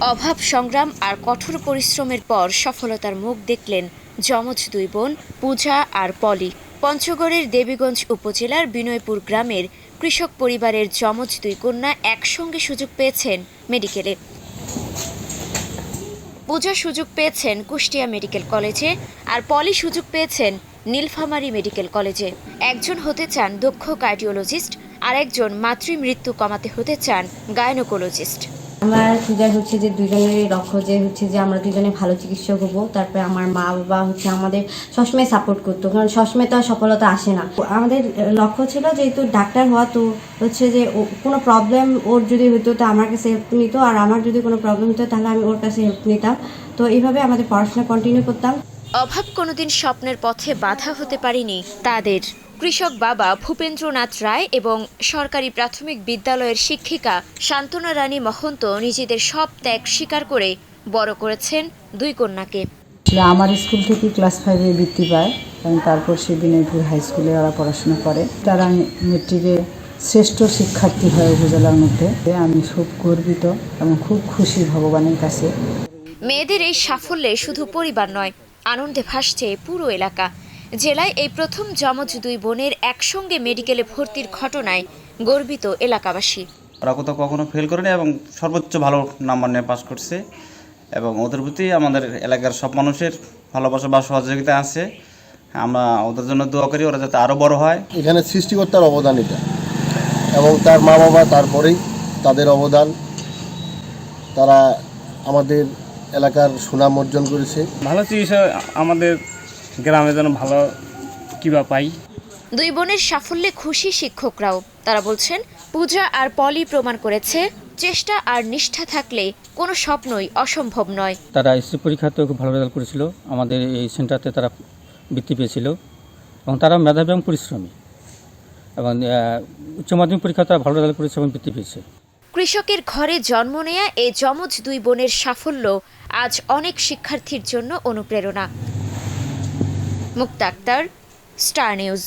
অভাব সংগ্রাম আর কঠোর পরিশ্রমের পর সফলতার মুখ দেখলেন যমজ দুই বোন পূজা আর পলি। পঞ্চগড়ের দেবীগঞ্জ উপজেলার বিনয়পুর গ্রামের কৃষক পরিবারের যমজ দুই কন্যা একসঙ্গে সুযোগ পেয়েছেন মেডিকেলে। পূজা সুযোগ পেয়েছেন কুষ্টিয়া মেডিকেল কলেজে আর পলি সুযোগ পেয়েছেন নীলফামারী মেডিকেল কলেজে। একজন হতে চান দক্ষ কার্ডিওলজিস্ট আর একজন মাতৃমৃত্যু কমাতে হতে চান গাইনোকোলজিস্ট। আমার পূজার যে দুজনেরই লক্ষ্য যে আমরা দুজনে ভালো চিকিৎসক হব। তারপরে আমার মা বাবা আমাদের সবসময় সাপোর্ট করতো, কারণ সবসময় তো সফলতা আসে না। আমাদের লক্ষ্য ছিল যেহেতু ডাক্তার হওয়া, তো যে কোনো প্রবলেম ওর যদি হতো তো আমার কাছে হেল্প নিত, আর আমার যদি কোনো প্রবলেম হতো তাহলে আমি ওর কাছে হেল্প নিতাম। তো এইভাবে আমাদের পড়াশোনা কন্টিনিউ করতাম। অভাব কোনোদিন স্বপ্নের পথে বাধা হতে পারেনি তাদের। কৃষক বাবা ভূপেন্দ্রনাথ রায় এবং সরকারি প্রাথমিক বিদ্যালয়ের শিক্ষিকা শান্তনা রানী মহন্ত নিজেদের সব ত্যাগ স্বীকার করে বড় করেছেন দুই কন্যাকে। আমার স্কুল থেকে ক্লাস 5-এ বৃত্তি পায়, এবং তারপর সে বিনয়পুর হাই স্কুলে ওরা পড়াশোনা করে। তারা মেট্রিকে শ্রেষ্ঠ শিক্ষার্থী হয় উপজেলার মধ্যে। আমি খুব গর্বিত এবং খুব খুশি ভগবানের কাছে। মেয়েদের এই সাফল্যে শুধু পরিবার নয়, আনন্দে ভাসছে পুরো এলাকা। জেলায় এই প্রথম যমজ দুই বোনের একসঙ্গে মেডিকেলে ভর্তির ঘটনায় গর্বিত এলাকাবাসী। ওরা কোথাও কখনো ফেল করেনি এবং সর্বোচ্চ ভালো নাম্বার নিয়ে পাস করছে, এবং ওদের প্রতি আমাদের এলাকার সব মানুষের ভালোবাসা বা সহযোগিতা আছে। আমরা ওদের জন্য দোয়া করি ওরা যাতে আরও বড় হয়। এখানে সৃষ্টিকর্তার অবদান এটা, এবং তার মা বাবা, তারপরেই তাদের অবদান। তারা আমাদের এলাকার সুনাম অর্জন করেছে। ভালো চিকিৎসা আমাদের গ্রামে যেন ভালো কিবা পাই। দুই বোনের সাফল্যে খুশি শিক্ষকরাও। তারা বলছেন পূজা আর পলি প্রমাণ করেছে চেষ্টা আর নিষ্ঠা থাকলে কোনো স্বপ্নই অসম্ভব নয়। তারা এসএসসি পরীক্ষাতেও খুব ভালো রেজাল্ট করেছিল, আমাদের এই সেন্টারতে তারা বৃত্তি পেয়েছিল, এবং তারা মেধাবী এবং পরিশ্রমী, এবং উচ্চ মাধ্যমিক পরীক্ষা তারা ভালো রেজাল্ট করেছে এবং বৃত্তি পেয়েছে। কৃষকের ঘরে জন্ম নেয়া এই যমজ দুই বোনের সাফল্য আজ অনেক শিক্ষার্থীর জন্য অনুপ্রেরণা। মুক্তা আক্তার, স্টার নিউজ।